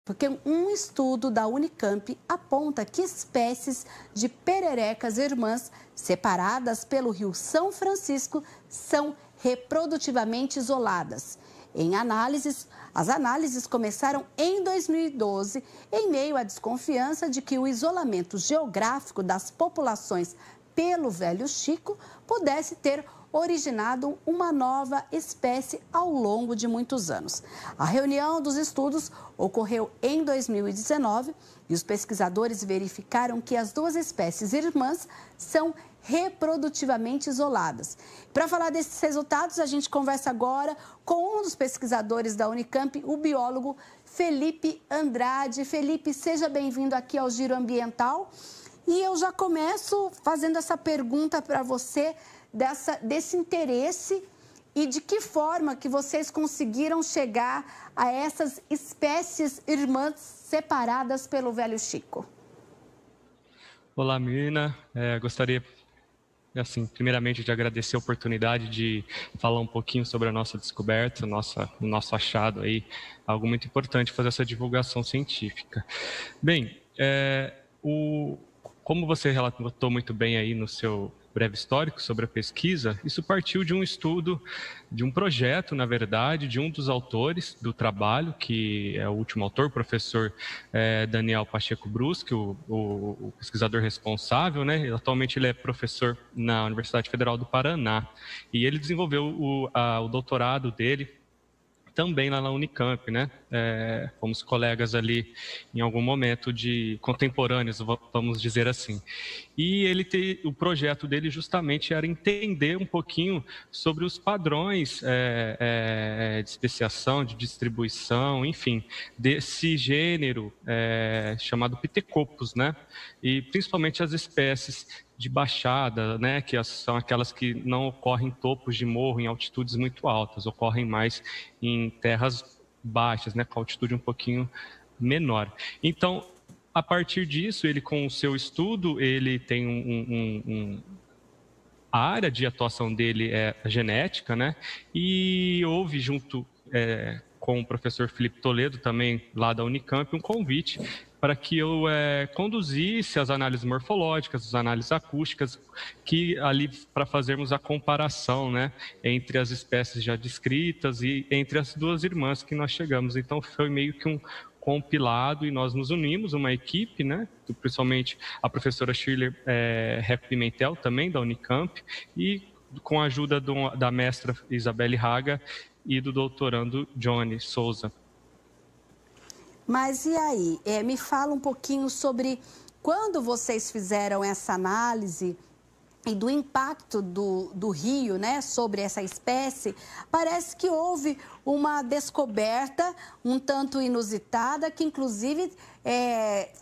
Porque um estudo da Unicamp aponta que espécies de pererecas irmãs separadas pelo Rio São Francisco são reprodutivamente isoladas. As análises começaram em 2012, em meio à desconfiança de que o isolamento geográfico das populações pelo Velho Chico pudesse ter originado uma nova espécie ao longo de muitos anos. A reunião dos estudos ocorreu em 2019 e os pesquisadores verificaram que as duas espécies irmãs são reprodutivamente isoladas. Para falar desses resultados, a gente conversa agora com um dos pesquisadores da Unicamp, o biólogo Felipe Andrade. Felipe, seja bem-vindo aqui ao Giro Ambiental. E eu já começo fazendo essa pergunta para você, desse interesse e de que forma que vocês conseguiram chegar a essas espécies irmãs separadas pelo Velho Chico. Olá, Mirna. Gostaria, primeiramente, de agradecer a oportunidade de falar um pouquinho sobre a nossa descoberta, o nosso achado aí, algo muito importante fazer essa divulgação científica. Bem, como você relatou muito bem aí no seu breve histórico sobre a pesquisa, isso partiu de um estudo, de um projeto, na verdade, de um dos autores do trabalho, que é o último autor, o professor Daniel Pacheco Brusque, o pesquisador responsável, né? Atualmente ele é professor na Universidade Federal do Paraná, e ele desenvolveu o doutorado dele também lá na Unicamp, né? Fomos colegas ali em algum momento contemporâneos, vamos dizer assim. E o projeto dele justamente era entender um pouquinho sobre os padrões de especiação, de distribuição, enfim, desse gênero chamado Pithecopus, né? E principalmente as espécies de baixada, né, que são aquelas que não ocorrem em topos de morro, em altitudes muito altas, ocorrem mais em terras baixas, né, com altitude um pouquinho menor. Então, a partir disso, ele com o seu estudo, ele tem a área de atuação dele é a genética, né, e houve junto com o professor Felipe Toledo, também lá da Unicamp, um convite para que eu conduzisse as análises morfológicas, as análises acústicas, que ali para fazermos a comparação, né, entre as espécies já descritas e entre as duas irmãs que nós chegamos. Então foi meio que um compilado e nós nos unimos, uma equipe, né, principalmente a professora Shirley Repp Pimentel, também da Unicamp, e com a ajuda da mestra Isabelle Haga e do doutorando Johnny Souza. Mas e aí? Me fala um pouquinho sobre quando vocês fizeram essa análise e do impacto do rio, né, sobre essa espécie. Parece que houve uma descoberta um tanto inusitada, que inclusive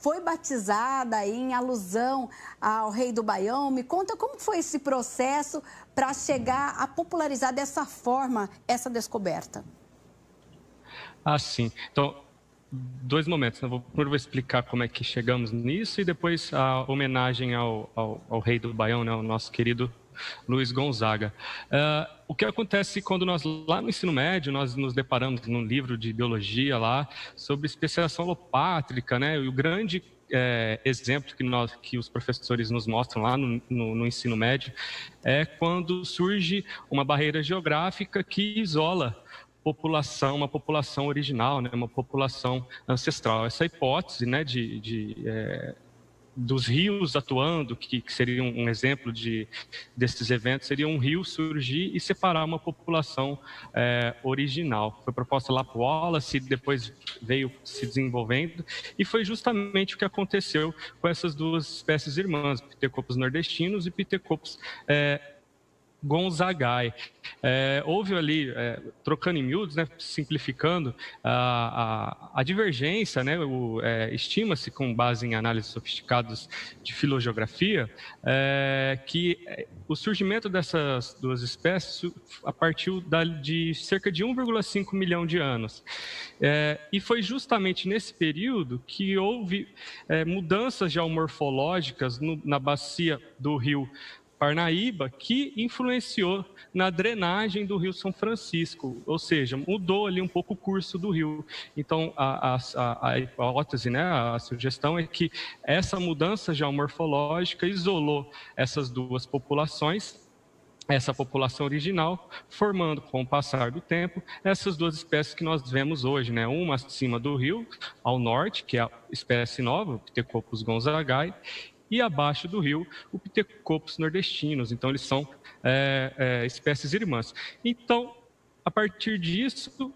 foi batizada em alusão ao rei do Baião. Me conta como foi esse processo para chegar a popularizar dessa forma essa descoberta. Ah, sim. Então, dois momentos, né? Primeiro vou explicar como é que chegamos nisso e depois a homenagem ao rei do Baião, né? O nosso querido Luiz Gonzaga. O que acontece quando nós, lá no ensino médio, nós nos deparamos num livro de biologia lá sobre especiação alopátrica, né? E o grande exemplo que os professores nos mostram lá no ensino médio é quando surge uma barreira geográfica que isola uma população original, né, uma população ancestral. Essa hipótese, né, dos rios atuando, que seria um exemplo desses eventos, seria um rio surgir e separar uma população original. Foi proposta lá por Wallace, depois veio se desenvolvendo, e foi justamente o que aconteceu com essas duas espécies irmãs, Pithecopus nordestinos e Pithecopus gonzagae. Houve ali, trocando em miúdos, né, simplificando, a divergência, né, estima-se, com base em análises sofisticadas de filogeografia, que o surgimento dessas duas espécies a partir de cerca de 1,5 milhão de anos. E foi justamente nesse período que houve mudanças geomorfológicas na bacia do rio Parnaíba, que influenciou na drenagem do Rio São Francisco, ou seja, mudou ali um pouco o curso do rio. Então, a hipótese, né, a sugestão é que essa mudança geomorfológica isolou essas duas populações, essa população original, formando, com o passar do tempo, essas duas espécies que nós vemos hoje, né? Uma acima do rio, ao norte, que é a espécie nova, o Pithecopus gonzagae, e abaixo do rio, o Pithecopus nordestinus. Então, eles são espécies irmãs. Então, a partir disso,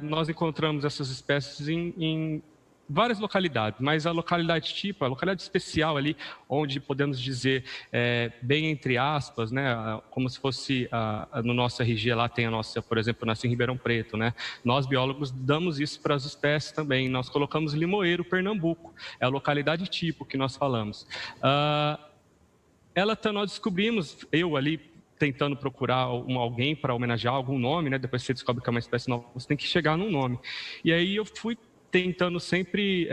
nós encontramos essas espécies em várias localidades, mas a localidade tipo, a localidade especial ali, onde podemos dizer, bem entre aspas, né, como se fosse no nosso RG lá tem a nossa, por exemplo, nasce em Ribeirão Preto, né? Nós biólogos damos isso para as espécies também. Nós colocamos Limoeiro, Pernambuco, é a localidade tipo que nós falamos. Nós descobrimos, eu ali tentando procurar alguém para homenagear algum nome, né? Depois você descobre que é uma espécie nova, você tem que chegar num nome. E aí eu fui tentando sempre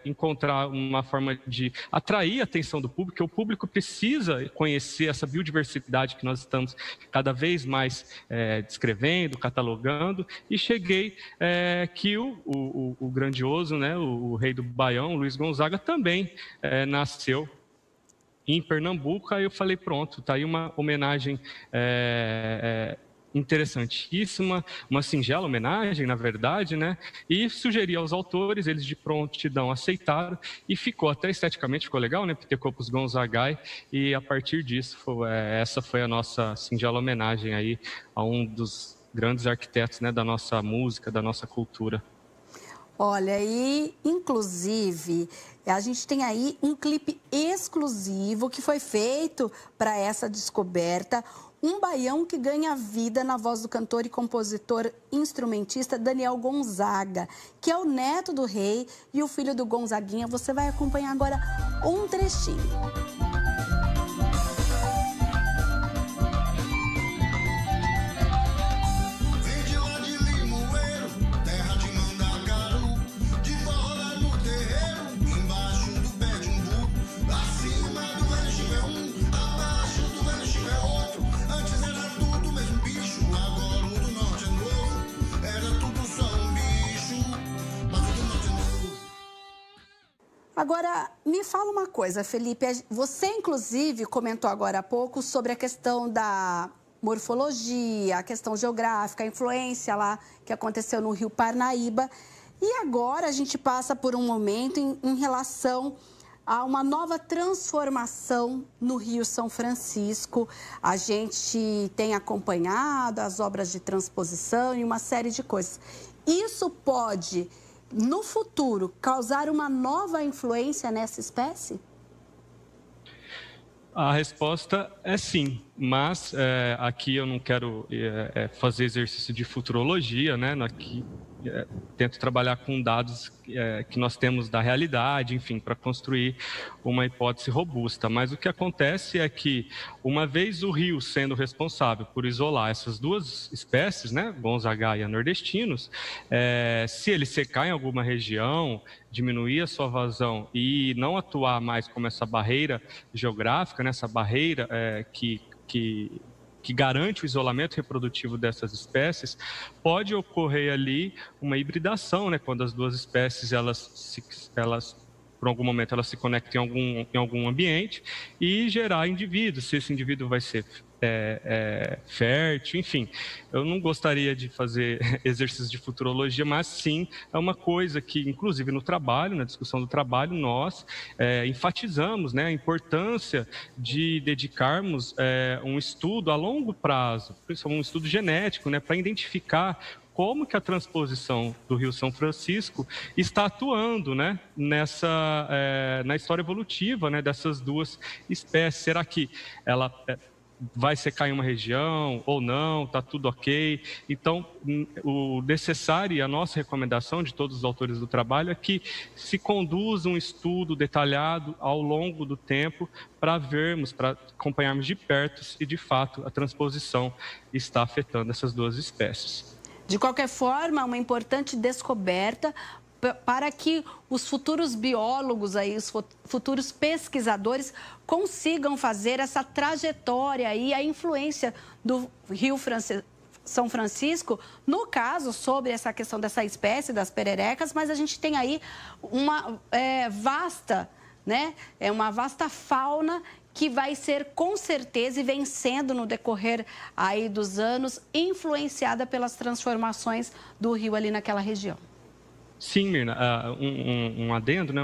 encontrar uma forma de atrair a atenção do público, porque o público precisa conhecer essa biodiversidade que nós estamos cada vez mais descrevendo, catalogando, e cheguei que o grandioso, né, o rei do Baião, Luiz Gonzaga, também nasceu em Pernambuco. Aí eu falei, pronto, está aí uma homenagem interessantíssima, uma singela homenagem, na verdade, né? E sugeri aos autores, eles de prontidão aceitaram, e ficou, até esteticamente ficou legal, né? Pithecopus gonzagae, e a partir disso, essa foi a nossa singela homenagem aí a um dos grandes arquitetos, né, da nossa música, da nossa cultura. Olha, e inclusive a gente tem aí um clipe exclusivo que foi feito para essa descoberta. Um baião que ganha vida na voz do cantor e compositor instrumentista Daniel Gonzaga, que é o neto do rei e o filho do Gonzaguinha. Você vai acompanhar agora um trechinho. Agora, me fala uma coisa, Felipe. Você, inclusive, comentou agora há pouco sobre a questão da morfologia, a questão geográfica, a influência lá que aconteceu no Rio Parnaíba. E agora a gente passa por um momento em relação a uma nova transformação no Rio São Francisco. A gente tem acompanhado as obras de transposição e uma série de coisas. Isso pode, no futuro, causar uma nova influência nessa espécie? A resposta é sim, mas aqui eu não quero fazer exercício de futurologia, né? Aqui tento trabalhar com dados que nós temos da realidade, enfim, para construir uma hipótese robusta. Mas o que acontece é que, uma vez o rio sendo responsável por isolar essas duas espécies, né, gonzagae e nordestinos, se ele secar em alguma região, diminuir a sua vazão e não atuar mais como essa barreira geográfica, né, essa barreira que garante o isolamento reprodutivo dessas espécies, pode ocorrer ali uma hibridação, né, quando as duas espécies por algum momento elas se conectam em algum ambiente e gerar indivíduos. Se esse indivíduo vai ser fértil, enfim. Eu não gostaria de fazer exercícios de futurologia, mas sim é uma coisa que, inclusive no trabalho, na discussão do trabalho, nós enfatizamos, né, a importância de dedicarmos um estudo a longo prazo, um estudo genético, né, para identificar como que a transposição do Rio São Francisco está atuando, né, na história evolutiva, né, dessas duas espécies. Será que ela vai secar em uma região ou não, está tudo ok? Então, o necessário e a nossa recomendação de todos os autores do trabalho é que se conduza um estudo detalhado ao longo do tempo para vermos, para acompanharmos de perto se de fato a transposição está afetando essas duas espécies. De qualquer forma, uma importante descoberta para que os futuros biólogos, aí, os futuros pesquisadores consigam fazer essa trajetória e a influência do Rio São Francisco, no caso, sobre essa questão dessa espécie das pererecas, mas a gente tem aí uma vasta, né? Uma vasta fauna que vai ser, com certeza, e vem sendo no decorrer aí dos anos, influenciada pelas transformações do rio ali naquela região. Sim, Mirna, um adendo, né?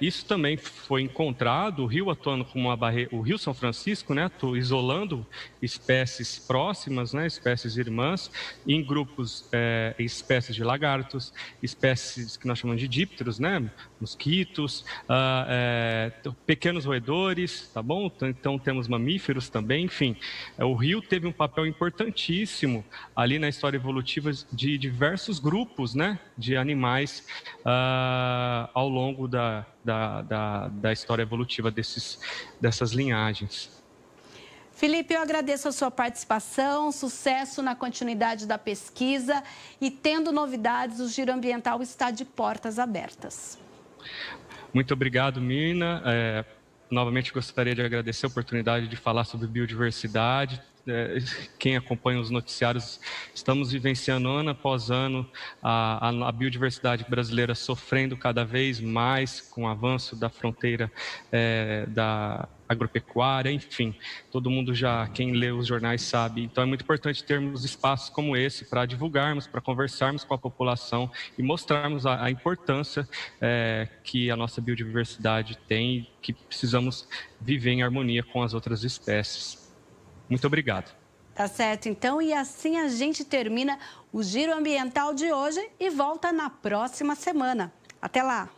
Isso também foi encontrado, o rio atuando como uma barreira, o Rio São Francisco, né, isolando espécies próximas, né, espécies irmãs, em grupos, espécies de lagartos, espécies que nós chamamos de dípteros, né, mosquitos, pequenos roedores, tá bom? Então temos mamíferos também, enfim. O rio teve um papel importantíssimo ali na história evolutiva de diversos grupos, né, de animais ao longo da história evolutiva dessas linhagens. Felipe, eu agradeço a sua participação, sucesso na continuidade da pesquisa e, tendo novidades, o Giro Ambiental está de portas abertas. Muito obrigado, Mirna. Novamente gostaria de agradecer a oportunidade de falar sobre biodiversidade. Quem acompanha os noticiários, estamos vivenciando ano após ano a biodiversidade brasileira sofrendo cada vez mais com o avanço da fronteira da agropecuária, enfim, todo mundo quem lê os jornais sabe. Então é muito importante termos espaços como esse para divulgarmos, para conversarmos com a população e mostrarmos a importância que a nossa biodiversidade tem e que precisamos viver em harmonia com as outras espécies. Muito obrigado. Tá certo, então, e assim a gente termina o Giro Ambiental de hoje e volta na próxima semana. Até lá!